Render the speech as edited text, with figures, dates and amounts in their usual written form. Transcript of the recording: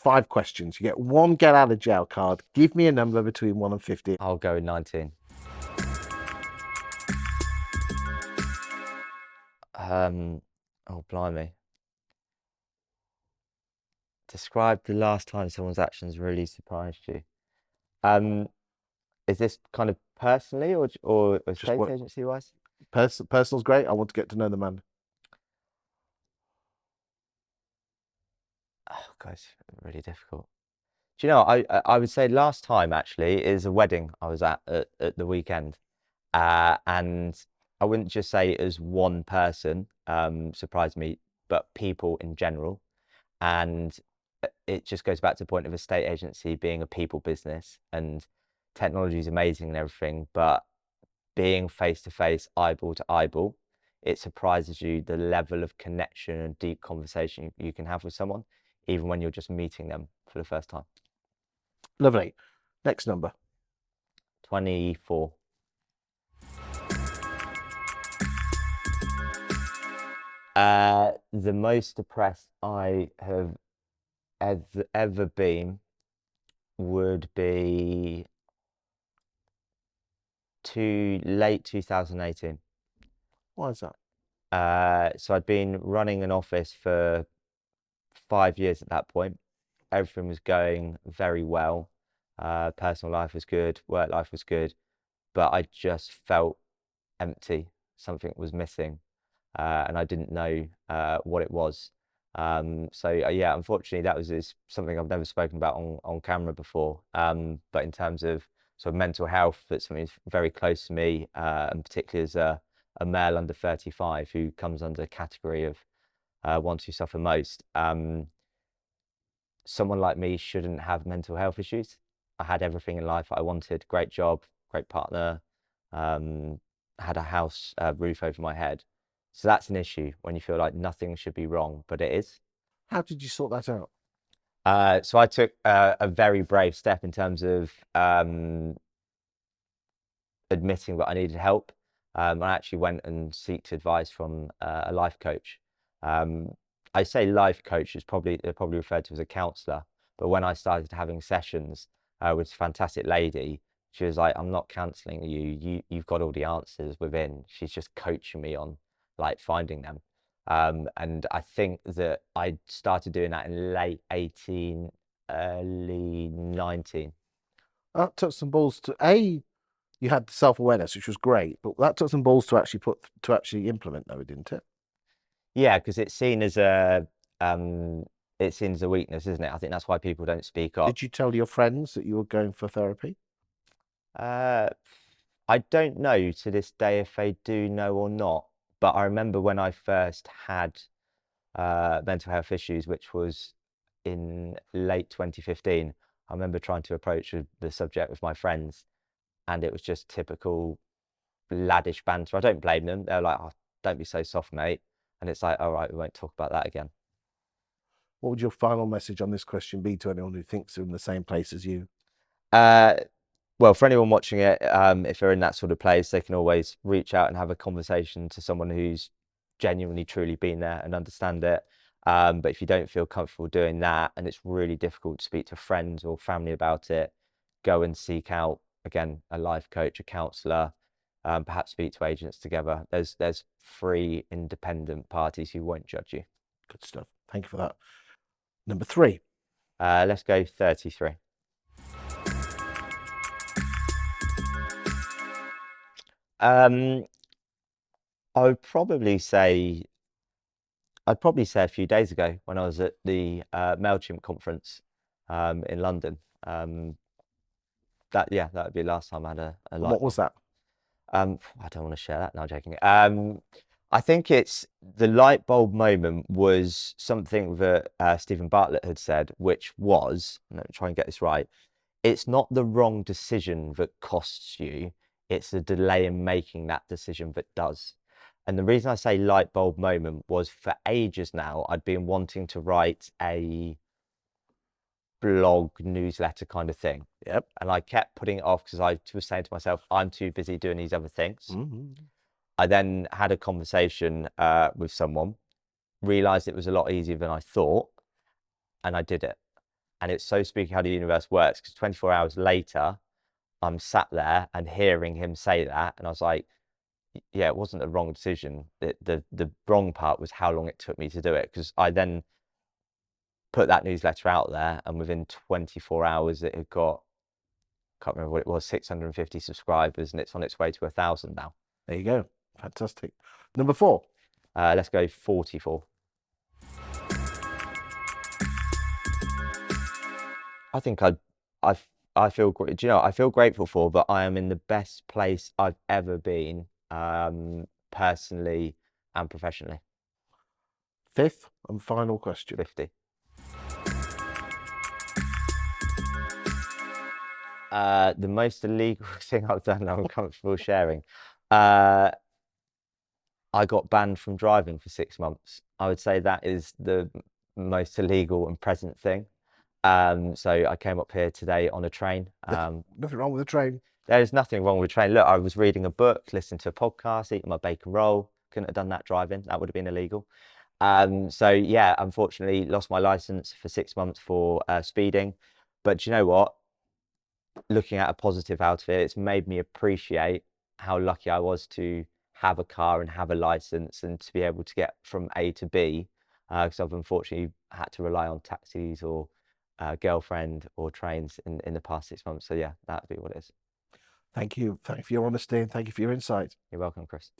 5 questions. You get 1 get out of jail card. Give me a number between 1 and 50. I'll go with 19. Oh, blimey. Describe the last time someone's actions really surprised you. Is this kind of personally or estate agency wise? Personal's great. I want to get to know the man. Oh, guys, really difficult. Do you know, I would say last time actually is a wedding I was at the weekend. And I wouldn't just say it as one person surprised me, but people in general. And it just goes back to the point of a estate agency being a people business, and technology is amazing and everything, but being face to face, eyeball to eyeball, it surprises you the level of connection and deep conversation you can have with someone, even when you're just meeting them for the first time. Lovely. Next number. 24. The most depressed I have ever been would be late 2018. Why is that? So I'd been running an office for 5 years at that point. Everything was going very well. Personal life was good, work life was good, but I just felt empty. Something was missing, and I didn't know what it was. Yeah, unfortunately, that was something I've never spoken about on camera before. But in terms of sort of mental health, that's something that's very close to me, and particularly as a male under 35 who comes under the category of ones who suffer most. Someone like me shouldn't have mental health issues. I had everything in life I wanted: great job, great partner, had a house, roof over my head. So that's an issue when you feel like nothing should be wrong, but it is. How did you sort that out? So I took a very brave step in terms of admitting that I needed help. I actually went and sought advice from a life coach. I say life coach is they're probably referred to as a counselor, but when I started having sessions with a fantastic lady, she was like, "I'm not counseling you. You've got all the answers within." She's just coaching me on like finding them. And I think that I started doing that in late 18, early 19. That took some balls to you had self-awareness, which was great, but that took some balls to actually implement though, didn't it? Yeah, because it's seen as a weakness, isn't it? I think that's why people don't speak up. Did you tell your friends that you were going for therapy? Uh, I don't know to this day if they do know or not, but I remember when I first had mental health issues, which was in late 2015. I remember trying to approach the subject with my friends, and it was just typical laddish banter. I don't blame them. They're like, "Oh, don't be so soft, mate." And it's like, "All right, we won't talk about that again." What would your final message on this question be to anyone who thinks they're in the same place as you? Well, for anyone watching it, if they're in that sort of place, they can always reach out and have a conversation to someone who's genuinely, truly been there and understand it. But if you don't feel comfortable doing that, and it's really difficult to speak to friends or family about it, go and seek out, again, a life coach, a counsellor, perhaps speak to agents together. There's free, independent parties who won't judge you. Good stuff. Thank you for that. Number 3. Let's go 33. I would probably say a few days ago when I was at the MailChimp conference in London. That would be the last time I had a light. What was that? I don't want to share that. No, I'm joking. I think it's the light bulb moment was something that Stephen Bartlett had said, which was, let me try and get this right. It's not the wrong decision that costs you. It's the delay in making that decision that does. And the reason I say light bulb moment was for ages now, I'd been wanting to write a blog newsletter kind of thing. Yep. And I kept putting it off because I was saying to myself, I'm too busy doing these other things. Mm-hmm. I then had a conversation with someone, realized it was a lot easier than I thought, and I did it. And it's so spooky how the universe works, because 24 hours later, I'm sat there and hearing him say that, and I was like, yeah, it wasn't a wrong decision. The wrong part was how long it took me to do it, because I then put that newsletter out there, and within 24 hours it had got, can't remember what it was, 650 subscribers, and it's on its way to 1,000 now. There you go. Fantastic. Number 4. Let's go 44. I think I I feel great. Do you know, I feel grateful for, but I am in the best place I've ever been, personally and professionally. 5th and final question. 50. The most illegal thing I've done, I'm comfortable sharing. I got banned from driving for 6 months. I would say that is the most illegal and present thing. So I came up here today on a train. Nothing wrong with the train. There is nothing wrong with a train. Look, I was reading a book, listening to a podcast, eating my bacon roll. Couldn't have done that driving. That would have been illegal. So yeah, unfortunately, lost my license for 6 months for speeding. But do you know what? Looking at a positive out of it, it's made me appreciate how lucky I was to have a car and have a license and to be able to get from A to B. Because I've unfortunately had to rely on taxis or girlfriend or trains in the past 6 months. So yeah, that'd be what it is. Thank you. Thank you for your honesty and thank you for your insight. You're welcome, Chris.